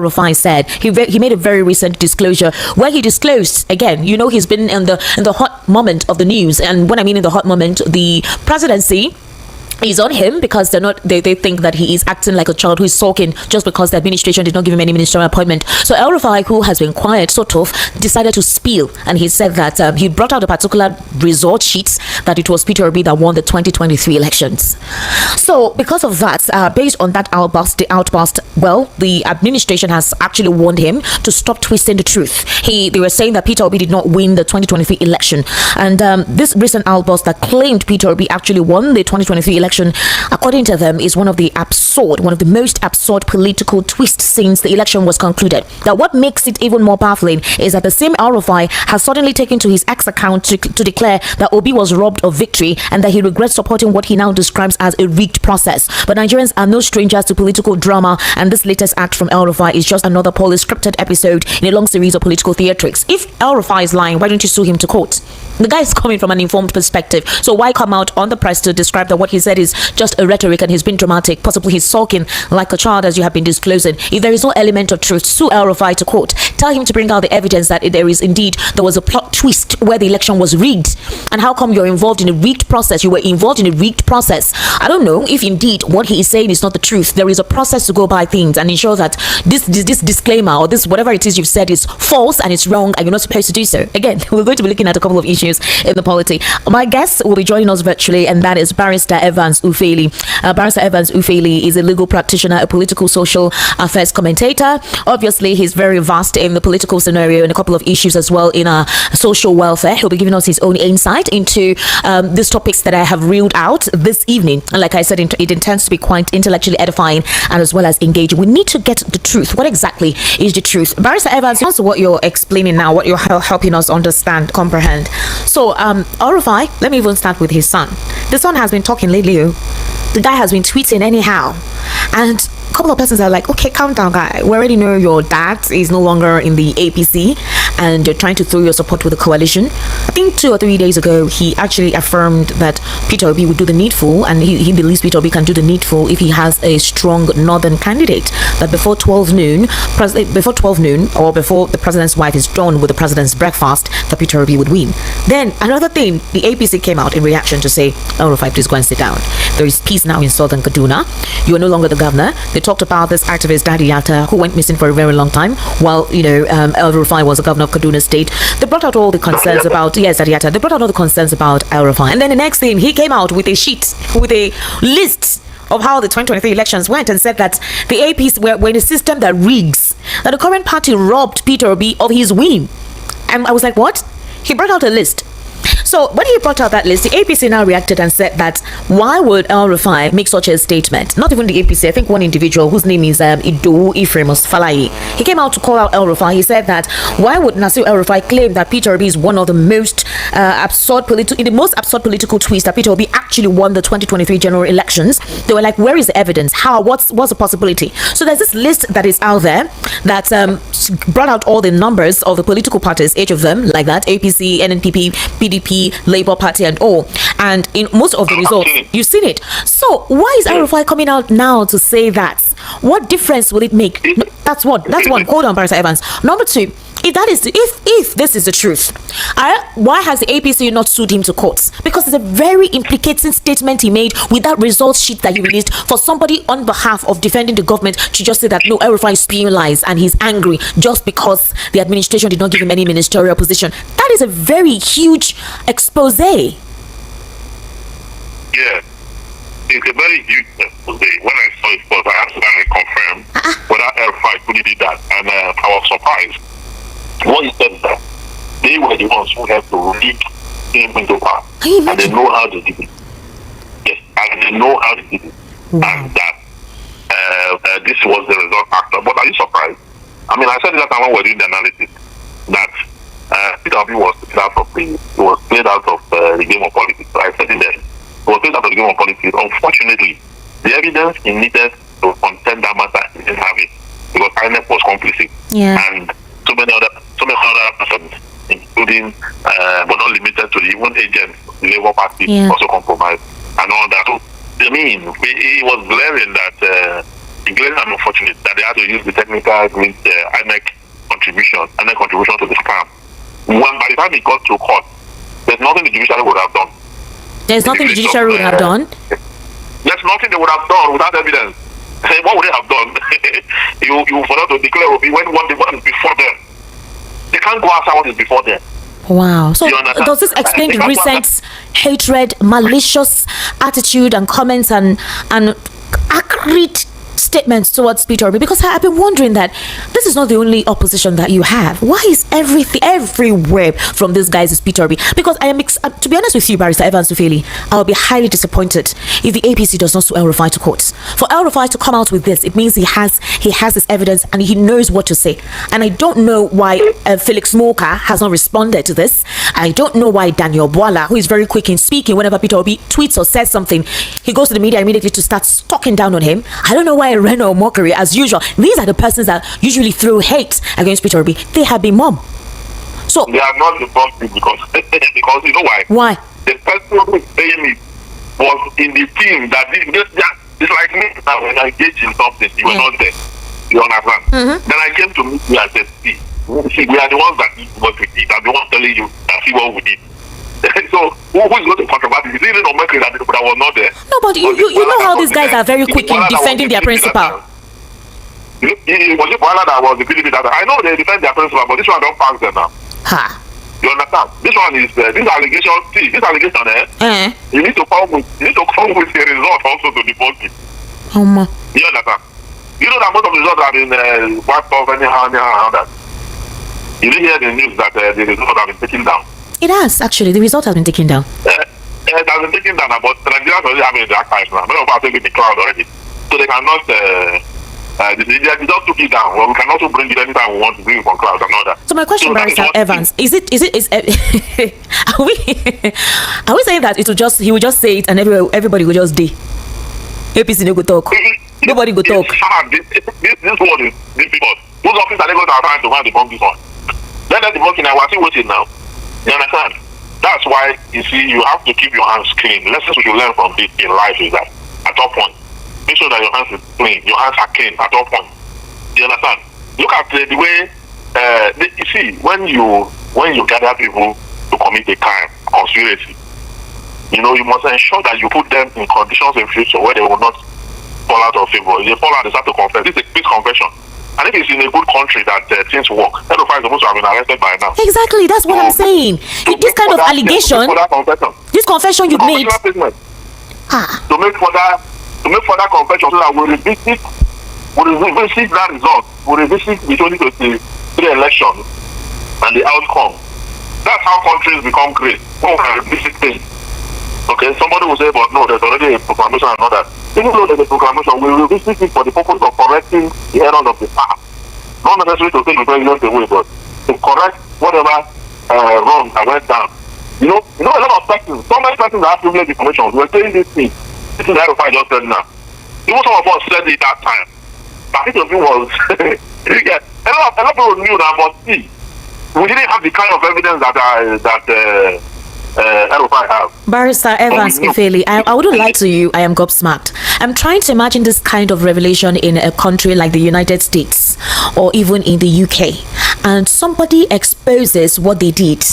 Rufai said. He made a very recent disclosure where he disclosed, again, he's been in the hot moment of the news, and when I mean in the hot moment, the presidency is on him because they think that he is acting like a child who is sulking just because the administration did not give him any ministerial appointment. So El Rufai, who has been quiet, sort of decided to spill, and he said that he brought out a particular result sheets that it was Peter Obi that won the 2023 elections. So because of that, based on that outburst, the administration has actually warned him to stop twisting the truth. They were saying that Peter Obi did not win the 2023 election, and this recent outburst that claimed Peter Obi actually won the 2023 election, according to them, is one of the most absurd political twists since the election was concluded. That what makes it even more baffling is that the same El Rufai has suddenly taken to his X account to declare that Obi was robbed of victory and that he regrets supporting what he now describes as a rigged process. But Nigerians are no strangers to political drama, and this latest act from El Rufai is just another poorly scripted episode in a long series of political theatrics. If El Rufai is lying, why don't you sue him to court? The guy is coming from an informed perspective, so why come out on the press to describe that what he said is just a rhetoric and he's been dramatic? Possibly he's sulking like a child, as you have been disclosing. If there is no element of truth, sue El Rufai to court. Tell him to bring out the evidence that there was a plot twist where the election was rigged. And how come you're involved in a rigged process? You were involved in a rigged process. I don't know if indeed what he is saying is not the truth. There is a process to go by things and ensure that this disclaimer or this whatever it is you've said is false and it's wrong and you're not supposed to do so. Again, we're going to be looking at a couple of issues in the polity. My guest will be joining us virtually, and that is Barrister Evans Ufeili. Barrister Evans Ufeili is a legal practitioner, a political social affairs commentator. Obviously, he's very vast in the political scenario and a couple of issues as well in social welfare. He'll be giving us his own insight into these topics that I have reeled out this evening. And like I said, it intends to be quite intellectually edifying and as well as engaging. We need to get the truth. What exactly is the truth? Barrister Evans, that's what you're explaining now, what you're helping us understand, comprehend. So, El Rufai, let me even start with his son. The son has been talking lately. The guy has been tweeting anyhow. And a couple of persons are like, okay, calm down, guy. We already know your dad is no longer in the APC and you're trying to throw your support with the coalition. I think 2 or 3 days ago, he actually affirmed that Peter Obi would do the needful, and he believes Peter Obi can do the needful if he has a strong northern candidate. That before 12 noon, or before the president's wife is done with the president's breakfast, that Peter Obi would win. Then another thing, the APC came out in reaction to say, El Rufai, please go and sit down. There is peace now in southern Kaduna. You are no longer the governor. They talked about this activist Daddy Yatta, who went missing for a very long time while El Rufai was the governor of Kaduna State. They brought out all the concerns about Daddy Yatta. They brought out all the concerns about El Rufai, and then the next thing, he came out with a sheet with a list of how the 2023 elections went and said that the APs were in a system that rigs, that the current party robbed Peter Obi of his win. And I was like, what? He brought out a list. So when he brought out that list, the APC now reacted and said that why would El Rufai make such a statement? Not even the APC, I think one individual whose name is Ido Ephraim Falaye. He came out to call out El Rufai. He said that why would Nasir El Rufai claim that Peter Obi is one of the most absurd political twist that Peter Obi actually won the 2023 general elections? They were like, where is the evidence? How? What's the possibility? So there's this list that is out there that brought out all the numbers of the political parties, each of them, like that, APC, NNPP, PDP, Labour Party and all, and in most of the results you've seen it. So why is El Rufai coming out now to say that? What difference will it make? That's one. Hold on, Barrister Evans. Number two, if this is the truth, why has the APC not sued him to court? Because it's a very implicating statement he made with that results sheet that he released for somebody on behalf of defending the government to just say that no, El Rufai is spewing lies and he's angry just because the administration did not give him any ministerial position. That is a very huge expose. Yeah, it's a very huge expose. When I saw it first, I absolutely confirmed whether El Rufai fully did that, and I was surprised. What he said that they were the ones who had to rig him into power, and they know how to do it. Yes, and they know how to do it, and that this was the result after. But are you surprised? I mean, I said that when we were doing the analysis that Peter Obi was played out of the game of politics. So I said it then. He was played out of the game of politics. Unfortunately, the evidence he needed to contend that matter, he didn't have it because INEC was complicit. Yeah. And so many other persons, including but not limited to the even agents, the Labour Party also compromised and all that. So I mean, it was glaring that glaring and unfortunate that they had to use the technical INEC contribution to the scam. When by the time it got to court, there's nothing the judiciary would have done. There's nothing the judiciary would have done? There's nothing they would have done without evidence. What would they have done? you forgot to declare Obi when what is before them. They can't go outside what is before them. Wow. So does this explain the recent hatred, malicious attitude and comments and accurate statements towards Peter Obi? Because I've been wondering that this is not the only opposition that you have. Why is everything everywhere from these guys is Peter Obi? Because I am, to be honest with you, Barrister Evans Ufeli, I'll be highly disappointed if the APC does not sue El Rufai to court. For El Rufai to come out with this, it means he has his evidence and he knows what to say. And I don't know why Felix Moka has not responded to this. I don't know why Daniel Bwala, who is very quick in speaking, whenever Peter Obi tweets or says something, he goes to the media immediately to start talking down on him. I don't know why Reno Mockery, as usual. These are the persons that usually throw hate against Peter Obi. They have been mum. So they are not the problem because you know why? Why? The person who is saying it was in the team that it's like me now when I engage in something, you were not there. You understand? Then I came to meet you and said, see, we are the ones that did what we did. I'm the one telling you that see what we did. So who is going to contribute? Is it not Mercury that was not there? No, but you know how these guys are very quick in defending their principal. Was it Bwala that was the PDP that I know they defend their principal, but this one don't pass them now. Ha. You understand? This one is this allegation. See, this allegation, you need to come with a result also to debunk it. You understand? You know that most of the results have been wiped off anyhow that. You didn't hear the news that the results have been taken down. It has, actually. The result has been taken down. It has been taken down, but Nigerians already have it in the archives now. Many of us are taking the cloud already. So they cannot, they just took it down. Well, we can also bring it anytime we want to bring it from cloud and all that. So my question, Barrister Evans, is are we saying that he will just say it and everybody will just do? APC no go talk. Nobody go talk. This one is difficult. Those officers are going to try to debunk this one. Let them debunk it now. We're still waiting now. You understand? That's why, you see, you have to keep your hands clean. The lessons we should learn from this in life is that at all point, make sure that your hands are clean. Your hands are clean at all point. You understand? Look at the way, you see, when you gather people to commit a crime, conspiracy, you know, you must ensure that you put them in conditions in future where they will not fall out of favor. If they fall out, they start to confess. This is a big confession. And if it's in a good country that things work, RUFAI is supposed to have been arrested by now. Exactly, that's what I'm saying. This kind of allegation, this confession you made, to make further confession so that we'll revisit that result, we'll revisit the 2023 election and the outcome. That's how countries become great. When we revisit things. Okay, somebody will say, but no, there's already a proclamation and all that. Even though there's a proclamation, we will visit it for the purpose of correcting the errors of the past. Not necessarily to take the president away, but to correct whatever wrong that went down. You know, a lot of persons, so many persons that have privileged information, we're saying this thing. This is how I just said now. Even some of us said it that time. But it was, a lot of people knew that, but see, we didn't have the kind of evidence that RUFAI have. Barrister Evans Ufeli, I wouldn't lie to you, I am gobsmacked. I'm trying to imagine this kind of revelation in a country like the United States or even in the UK, and somebody exposes what they did.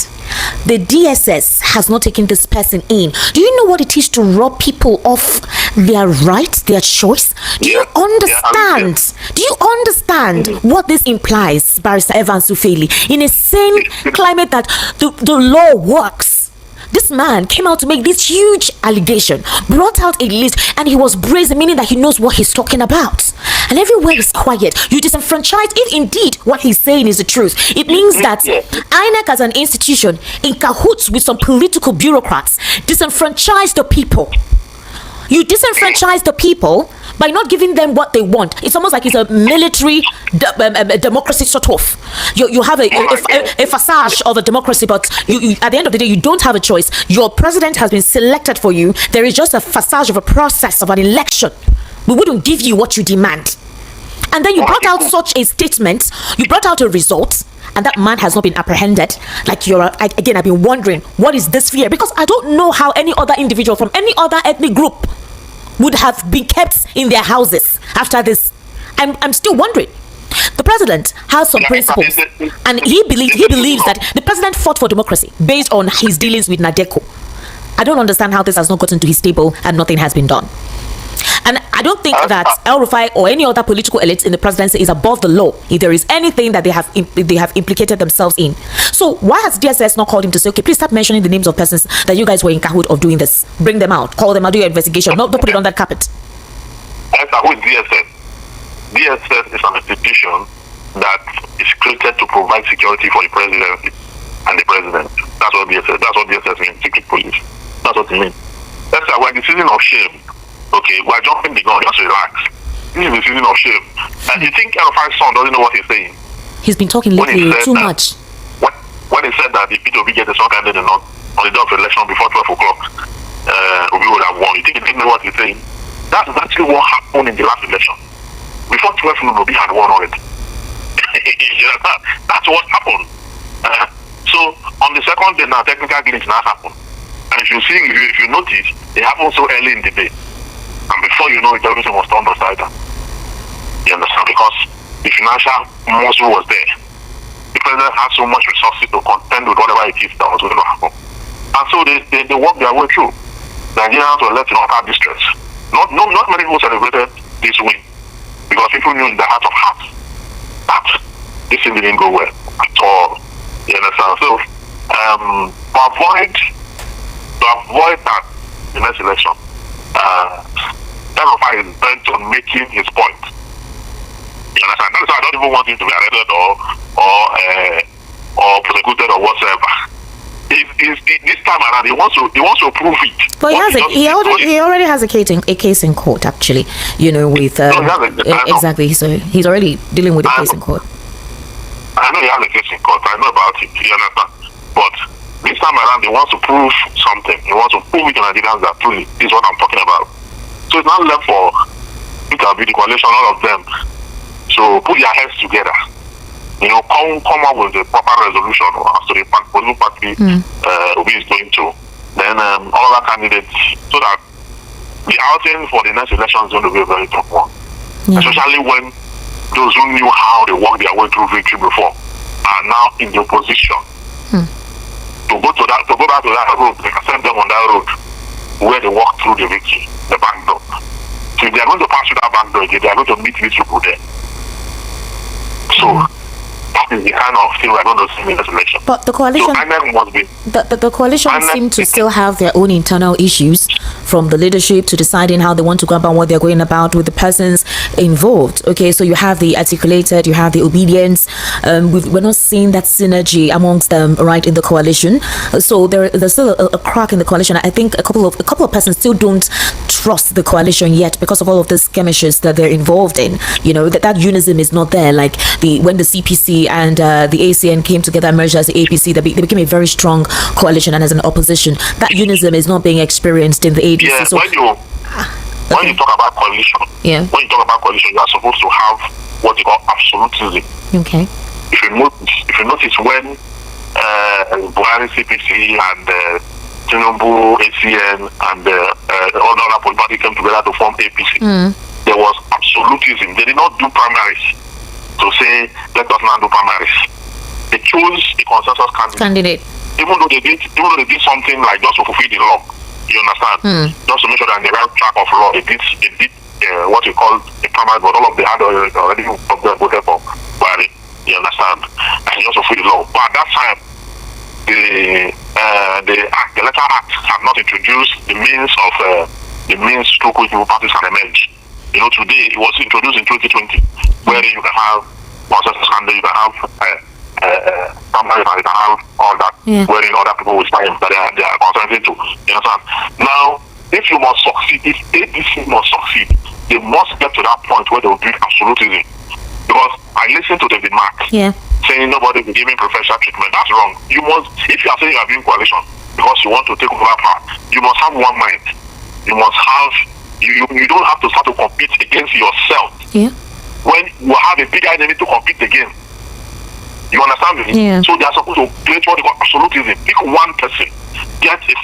The DSS has not taken this person in. Do you know what it is to rob people of their right, their choice? Do you understand? Do you understand what this implies, Barrister Evans Ufeli? In a sane climate that the law works, this man came out to make this huge allegation, brought out a list, and he was brazen, meaning that he knows what he's talking about. And everywhere is quiet. You disenfranchise, if indeed what he's saying is the truth. It means that INEC as an institution, in cahoots with some political bureaucrats, disenfranchise the people. You disenfranchise the people by not giving them what they want. It's almost like it's a military democracy sort of. You have a facade of a democracy, but you at the end of the day, you don't have a choice. Your president has been selected for you. There is just a facade of a process of an election. We wouldn't give you what you demand. And then you brought out such a statement, you brought out a result, and that man has not been apprehended. Like again, I've been wondering, what is this fear? Because I don't know how any other individual from any other ethnic group would have been kept in their houses after this I'm still wondering. The president has some principles, and he believes that the president fought for democracy based on his dealings with Nadeko. I don't understand how this has not gotten to his table and nothing has been done. And I don't think that El Rufai or any other political elite in the presidency is above the law if there is anything that they have implicated themselves in. So why has DSS not called him to say, okay, please stop mentioning the names of persons that you guys were in cahoot of doing this? Bring them out, call them out, do your investigation. Don't put it on that carpet. With DSS. DSS is an institution that is created to provide security for the presidency and the president. That's what DSS means, secret police. That's what it means. That's why we're the season of shame. Okay, we're jumping the gun, just relax. This is the season of shame. And you think El Rufai's son doesn't know what he's saying? He's been talking lately too much. When he said that the Peter Obi gets a song candidate on the day of election before 12 o'clock, Obi would have won. You think he didn't know what he's saying? That's actually what happened in the last election. Before 12 o'clock, Obi had won already. That's what happened. So on the second day now, technical glitch now happened. And if you notice, it happened so early in the day. And before you know it, everything was turned upside down. You understand? Because the financial muscle was there. The president had so much resources to contend with whatever it is that was going to happen. And so they worked their way through. Nigerians were left in utter distress. Not many people celebrated this win. Because people knew in their heart of hearts that this thing didn't go well at all. You understand? So to avoid that the next election, El Rufai is bent on making his point. You understand? That's why I don't even want him to be arrested or prosecuted or whatsoever. This time around, he wants to prove it. But he already has a case in court, actually. You know, with exactly. So he's already dealing with a case in court. I know he has a case in court. I know about it. You understand? But this time around, he wants to prove something. He wants to prove it to Nigerians that truly is what I'm talking about. So it's not left for Peter Obi, the coalition, all of them. So put their heads together. You know, come up with a proper resolution as to the political party Obi is going to. Then all other candidates, so that the outing for the next election is going to be a very tough one. Yeah. Especially when those who knew how they worked their way through victory before are now in the opposition. To go back to that road, they can send them on that road where they walk through the victory, the back door. So if they are going to pass through that back door, they are going to meet these people there. So that is the kind of thing we're going to see in this election. But the coalition, so the coalition seem to still have their own internal issues, from the leadership to deciding how they want to go about what they're going about with the persons involved. Okay, so you have the articulated, you have the obedience. We're not seeing that synergy amongst them, right, in the coalition. So there's still a crack in the coalition. I think a couple of persons still don't trust the coalition yet because of all of the skirmishes that they're involved in. You know, that unison is not there. Like when the CPC and the ACN came together and merged as the APC, they became a very strong coalition, and as an opposition, that unison is not being experienced in the ADC. Yeah, so when you talk about coalition, you are supposed to have what you call absolutism. Okay. If you notice when Buhari CPC and Tinubu ACN and all the other political parties came together to form APC, there was absolutism. They did not do primaries to say, let us now do primaries. They chose a consensus candidate. Even though they did something like just to fulfill the law. You understand? Just to make sure that they right track of law. They did what you call a primary, but all of the had already voted for. But you understand? And just to fulfill the law. But at that time, the Electoral Act had not introduced the means through which parties can emerge. You know, today it was introduced in 2020, where you can have consensus candidate, you can have primary, you can have all that, wherein other people will stand that they are consenting to. You understand? Now, if you must succeed, if APC must succeed, they must get to that point where they will build absolutism. Because I listened to David Mark saying nobody will give him preferential treatment. That's wrong. You must, if you are saying you are doing coalition because you want to take over power, you must have one mind. You must have. You don't have to start to compete against yourself. Yeah. When you have a big enemy to compete against. You understand me? Yeah. So they are supposed to create what they call absolutism. Pick one person, get a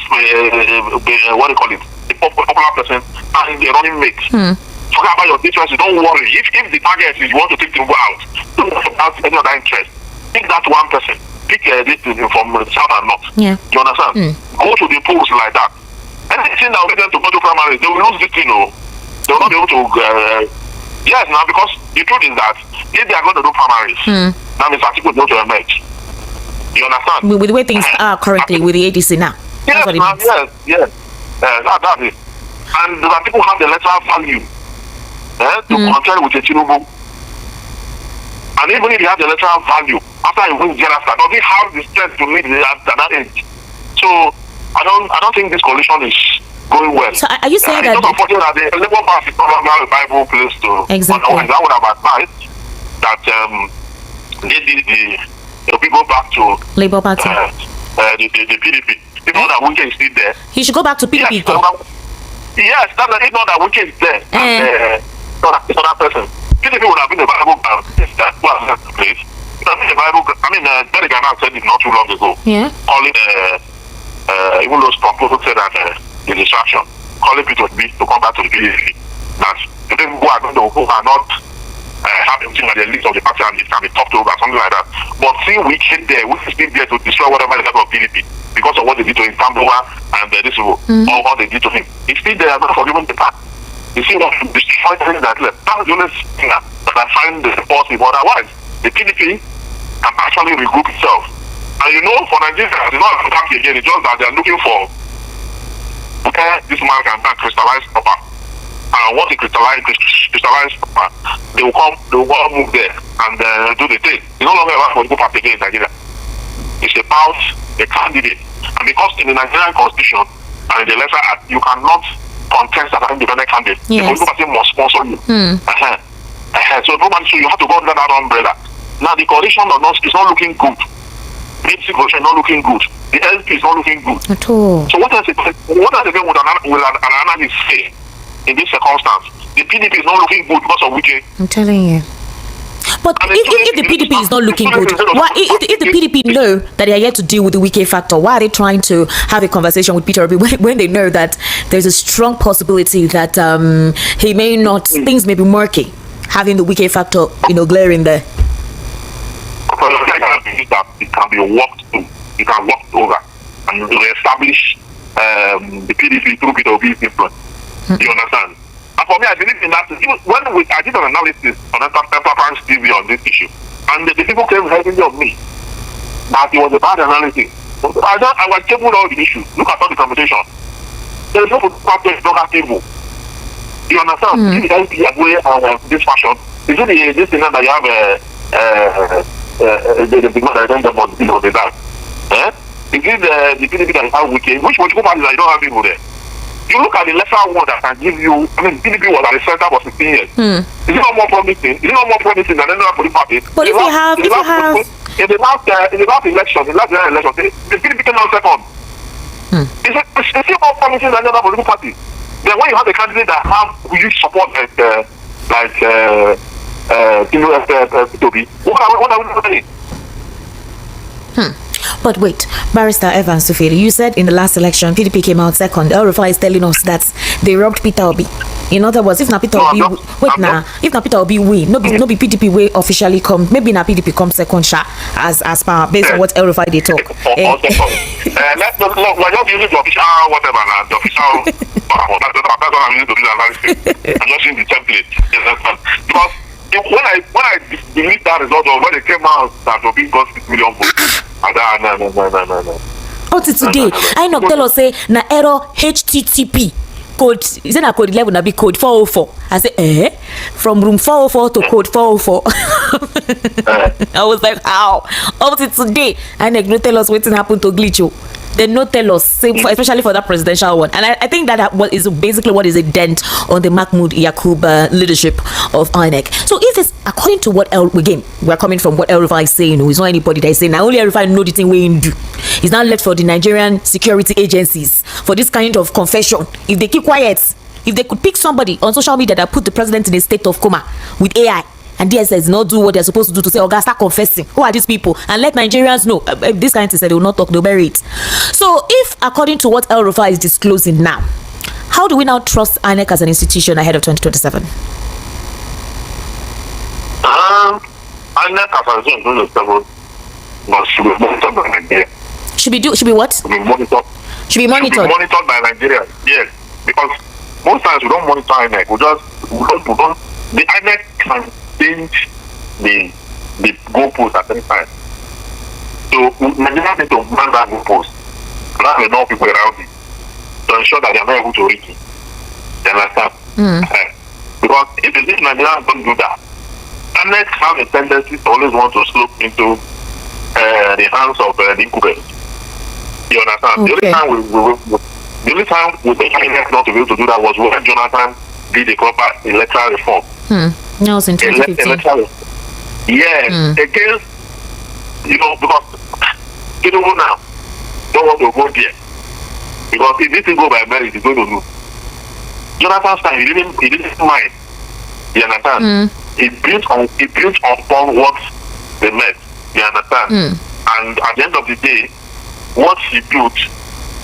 what do you call it, a popular person, and a running mate. Forget about your differences. Don't worry. If the target is you want to take Tinubu out, don't worry about any other interest. Pick that one person. Pick this from south and north. Yeah. You understand? Go to the polls like that. Anything that will get them to go to primaries, they will lose this thing. They will not be able to. Yes, now because the truth is that if they are going to do primaries, that means Atiku is going to emerge. You understand? With the way things are currently with the ADC now. Yes, ma'am, yes. That is. And the people have the electoral value to compare with a Tinubu. And even if he has the electoral value, after he wins Jennifer, does he have the strength to lead at that age? So I don't think this coalition is going well. So are you saying that? It's not unfortunate that the Labour Party is not a viable place to. Exactly. Otherwise, I would have advised that the people go back to Labour Party. The PDP. If not that Wike is still there. He should go back to PDP. Yes, that's if not that Wike is there. And it's not that person. PDP would have been a viable that was the place. It would have been a viable. I mean, Derek Ghana said it not too long ago. Yeah. Calling even those proposals said that the distraction, calling Peter Obi to come back to the PDP. That the people who are not have everything at the list of the party and it can be talked over, something like that. But seeing we came there, we still there to destroy whatever they got of PDP because of what they did to him, Tambova and this or what they did to him. He's still there, not forgiven the past. You see what destroy things that left. That's the only thing that I find positive. Otherwise, the PDP can actually regroup itself. And you know, for Nigeria, it's not a back again, it's just that they're looking for where this man can crystallize proper. And once it crystallize proper, they will all move there and do the thing. It's no longer about political party again in Nigeria. It's about a candidate. And because in the Nigerian constitution and in the letter act, you cannot contest as an independent candidate. Yes. The political party must sponsor you. So you have to go under that umbrella. Now the coalition is not looking good. The coalition is not looking good. The LP is not looking good. At all. So what else again would an analyst say in this circumstance? The PDP is not looking good because of Wike. I'm telling you. But if the PDP is not looking good, why? If the PDP know that they are yet to deal with the Wike factor, why are they trying to have a conversation with Peter Obi when they know that there's a strong possibility that he may not, things may be murky, having the Wike factor, glaring there? It can be walked through. You can walk over and establish the PDP through Peter Obi's influence. You understand? And for me, I believe in that. When I did an analysis on Enterprise TV on this issue, and the people came heavily on me that it was a bad analysis. I was tabled all the issues. Look at all the conversation. There is no table. You understand? If you can way this fashion, is it this thing that you have the big one that I don't about the that? Is it the PDP that have Wike? Which political parties that you don't have people there? You look at the lesser one that can give you. I mean, PDP was at the center for 16 years. Is it not more promising? Is it not more promising than any other political party? But if the last election, the PDP came out second. Is it more promising than any other political party? Then when you have a candidate that have huge support like Tinubu, what are we doing? But wait, Barrister Evans Sufiri, you said in the last election PDP came out second. El Rufai is telling us that they robbed Peter Obi. In other words, if not Peter Obi, if not Peter Obi win, no be PDP way officially come. Maybe not PDP come second shot as per based on what El Rufai they talk. We're just using the official whatever now, the official. That's what I'm using to do the analysis. I'm just using the template. Because when I believe that result of when they came out that Obi got 6 million votes. No. Until today, I know tell us say na error HTTP code. Is it na code 11 na be code 404? I say from room 404 to code 404. I was like, how? Until today, I know tell us what happened to Glitcho. They no tell us, especially for that presidential one. And I think that what is basically what is a dent on the Mahmoud Yakub leadership of INEC. So if it's according to what we're coming from what El Rufai is saying, who is not anybody that is saying, now only El Rufai know the thing we do. It's not left for the Nigerian security agencies for this kind of confession. If they keep quiet, if they could pick somebody on social media that put the president in a state of coma with AI, and DSS not do what they're supposed to do to say, "Oh, start confessing." Who are these people? And let Nigerians know. This kind of thing, they will not talk, they'll bury it. So, if according to what El Rufai is disclosing now, How do we now trust INEC as an institution ahead of 2027? INEC as an institution should be monitored by Nigeria. Should be what? Should be monitored. Should be monitored. Should be monitored by Nigeria. Yes, because most times we don't monitor INEC. We don't. The INEC can change the goalpost at any time. So Nigeria need to man that goalpost. Not enough people around it to ensure that they are not able to reach it. You understand? Because if Nigeria don't do that, INEC have a tendency to always want to slope into the hands of the incumbents. You understand? Okay. The only time we the INEC not to be able to do that was when Jonathan did the proper electoral reform. That was in 2015. Yes, against, because Tinubu now don't want to go there. Because if this thing go by merit, he's going to lose. Jonathan's time, he didn't mind. You understand? He built upon what they met. You understand? And at the end of the day, what he built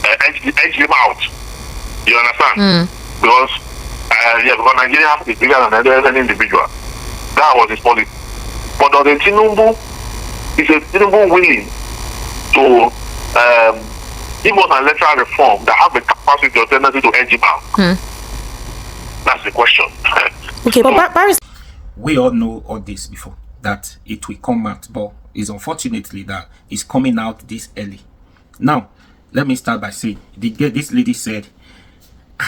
edged him out. You understand? Because Nigeria is bigger than any individual. That was his policy. But on the Tinubu, is a Tinubu willing to give us an electoral reform that have the capacity or tendency to edge him out? That's the question. Okay, but Barry, we all know all this before, that it will come out, but it's unfortunately that it's coming out this early. Now, let me start by saying, this lady said,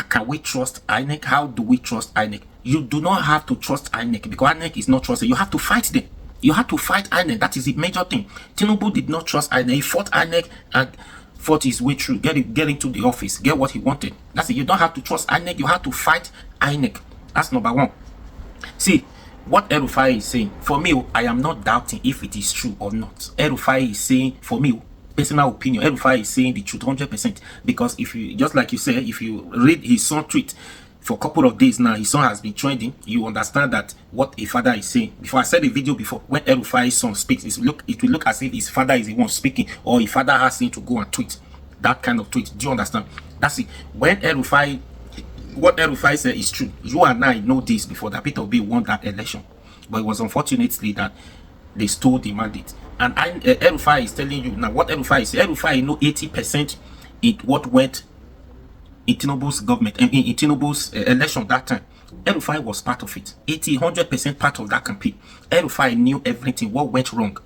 can we trust INEC? How do we trust INEC? You do not have to trust INEC because INEC is not trusted. You have to fight them. You have to fight INEC. That is the major thing. Tinubu did not trust INEC. He fought INEC and fought his way through, get into the office, get what he wanted. That's it. You don't have to trust INEC. You have to fight INEC. That's number one. See, what El Rufai is saying, for me, I am not doubting if it is true or not. El Rufai is saying, for me, personal opinion, El Rufai is saying the truth 100%. Because if you, just like you said, if you read his son tweet for a couple of days now, his son has been trending, you understand that what a father is saying. Before, I said a video before, when El Rufai's son speaks, it will look as if his father is the one speaking, or his father has him to go and tweet. That kind of tweet. Do you understand? That's it. When El Rufai, what El Rufai said is true. You and I know this before, that Peter Obi won that election. But it was unfortunately that they stole the mandate. And El Rufai is telling you now what El Rufai is. El Rufai know 80% in what went in Tinubu's government and in Tinubu's election that time. El Rufai was part of it. 100% part of that campaign. El Rufai knew everything, what went wrong,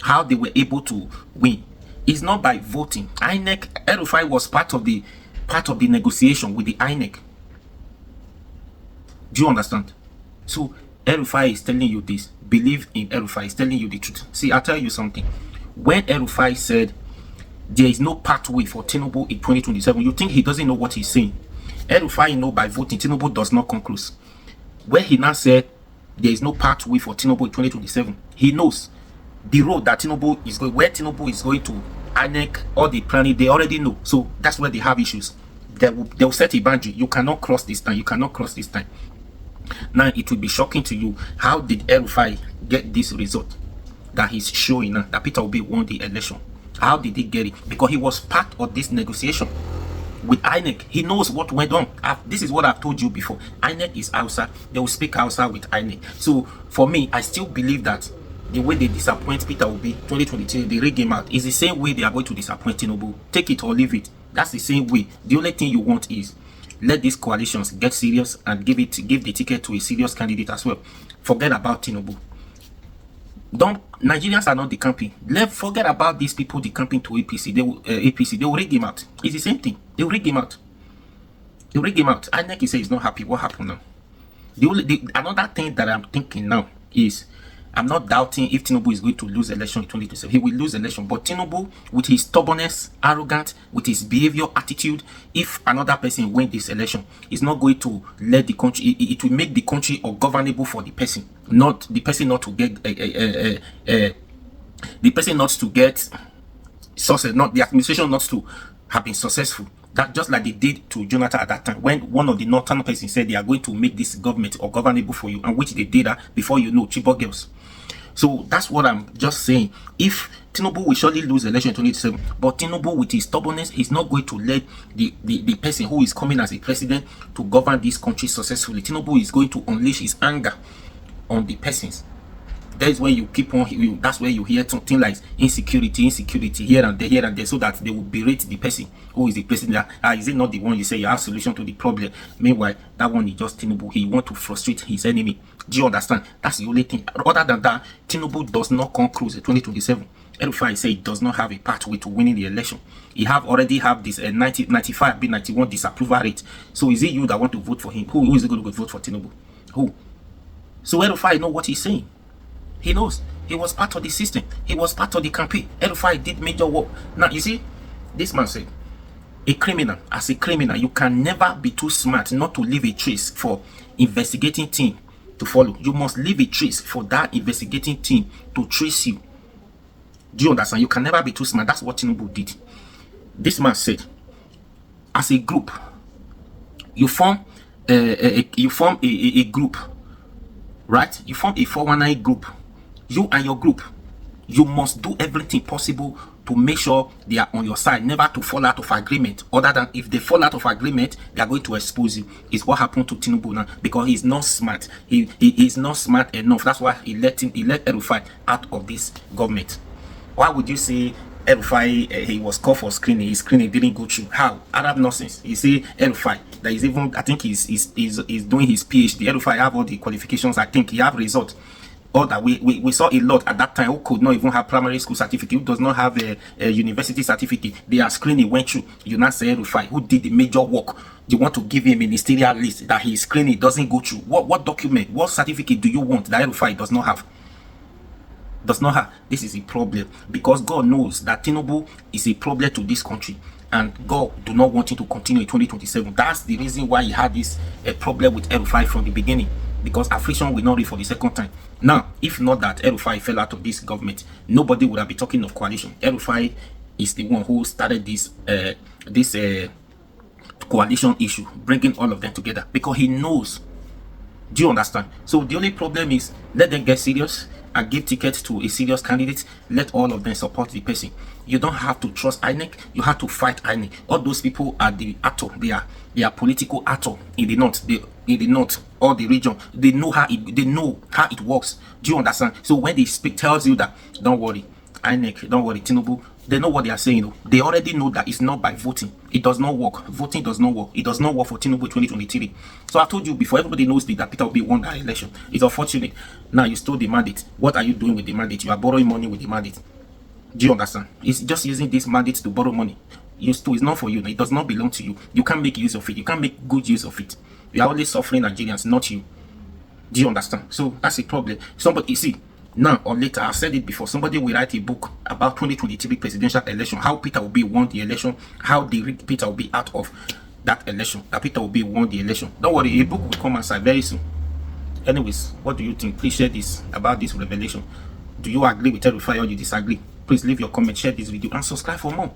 how they were able to win. It's not by voting. INEC, El Rufai was part of the negotiation with the INEC. Do you understand? So El Rufai is telling you this. Believe in El Rufai. Is telling you the truth. See, I'll tell you something. When El Rufai said there is no pathway for Tinubu in 2027, you think he doesn't know what he's saying. El Rufai know by voting Tinubu does not come close. When he now said there is no pathway for Tinubu in 2027, he knows the road that Tinubu is going, where Tinubu is going to, INEC, all the planning, they already know. So that's where they have issues. They'll set a boundary. You cannot cross this time. You cannot cross this time. Now it will be shocking to you. How did El Rufai get this result that he's showing now, that Peter Obi won the election? How did he get it? Because he was part of this negotiation with INEC. He knows what went on. This is what I've told you before. INEC is Hausa. They will speak Hausa with INEC. So for me, I still believe that the way they disappoint Peter Obi 2022, they rig him out, is the same way they are going to disappoint Tinubu. Take it or leave it. That's the same way. The only thing you want is let these coalitions get serious and give the ticket to a serious candidate as well. Forget about Tinubu. Nigerians are not the campaign. Forget about these people decamping to APC. They will rig him out. It's the same thing. They will rig him out. They will rig him out. INEC say he's not happy. What happened now? Another thing that I'm thinking now is, I'm not doubting if Tinubu is going to lose election in 2027. He will lose election. But Tinubu, with his stubbornness, arrogant, with his behavior, attitude, if another person wins this election, is not going to let the country, it will make the country ungovernable for the person. Not the person not to get the person not to get success, not the administration not to have been successful. That just like they did to Jonathan at that time, when one of the northern persons said they are going to make this government ungovernable for you, and which they did that before you know, Chibok girls. So that's what I'm just saying. If Tinubu will surely lose the election in 2027, but Tinubu with his stubbornness is not going to let the person who is coming as a president to govern this country successfully. Tinubu is going to unleash his anger on the persons. That is when you keep on, that's where you hear something like insecurity here and there, so that they will berate the person who is the president. Is it not the one you say you have solution to the problem? Meanwhile, that one is just Tinubu. He want to frustrate his enemy. Do you understand? That's the only thing. Other than that, Tinubu does not come close in 2027. RUFAI say he does not have a pathway to winning the election. He already have this 95, 91 disapproval rate. So is it you that want to vote for him? Who is going to vote for Tinubu? Who? So RUFAI know what he's saying. He knows. He was part of the system. He was part of the campaign. RUFAI did major work. Now, you see, this man said, as a criminal, you can never be too smart not to leave a trace for investigating team to follow. You must leave a trace for that investigating team to trace you. Do you understand? You can never be too smart. That's what Tinubu did. This man said, as a group, you form a group, right? You form a 419 group. You and your group, you must do everything possible to make sure they are on your side, never to fall out of agreement. Other than if they fall out of agreement, they are going to expose you. Is what happened to Tinubu now, because he's not smart. He is not smart enough. That's why he let El-Rufai out of this government. Why would you say El-Rufai he was called for screening? His screening didn't go through. How? Arab nonsense. You see El-Rufai that is even, I think he's doing his PhD. El-Rufai have all the qualifications. I think he have results. All that we saw a lot at that time who could not even have primary school certificate, who does not have a university certificate. Their screening went through. You now say El-Rufai, who did the major work. You want to give him a ministerial list that his screening doesn't go through. What document, what certificate do you want that El-Rufai does not have? This is a problem, because God knows that Tinubu is a problem to this country, and God do not want him to continue in 2027. That's the reason why he had this problem with El-Rufai from the beginning, because affliction will not read for the second time. Now, if not that El-Rufai fell out of this government, nobody would have been talking of coalition. El-Rufai is the one who started this coalition issue, bringing all of them together, because he knows. Do you understand? So the only problem is, let them get serious and give tickets to a serious candidate. Let all of them support the person. You don't have to trust INEC. You have to fight INEC. All those people are the actor. They are political actor in the north, or the region. They know how it works. Do you understand? So when they speak, tells you that don't worry, INEC, don't worry, Tinubu, they know what they are saying. They already know that it's not by voting. It does not work. Voting does not work. It does not work for Tinubu 2023. So I told you before, everybody knows that Peter Obi won that election. It's unfortunate. Now you stole the mandate. What are you doing with the mandate? You are borrowing money with the mandate. Do you understand? It's just using this mandate to borrow money. It's not for you. It does not belong to you. You can't make use of it. You can't make good use of it. We are only suffering Nigerians, not you. Do you understand? So that's a problem. Somebody, you see, now or later, I've said it before, somebody will write a book about 2023 presidential election, how Peter Obi won the election, how they rigged Peter Obi out of that election, that Peter Obi won the election. Don't worry, a book will come outside very soon. Anyways, what do you think? Please share this about this revelation. Do you agree with El-Rufai or you disagree? Please leave your comment, share this video, and subscribe for more.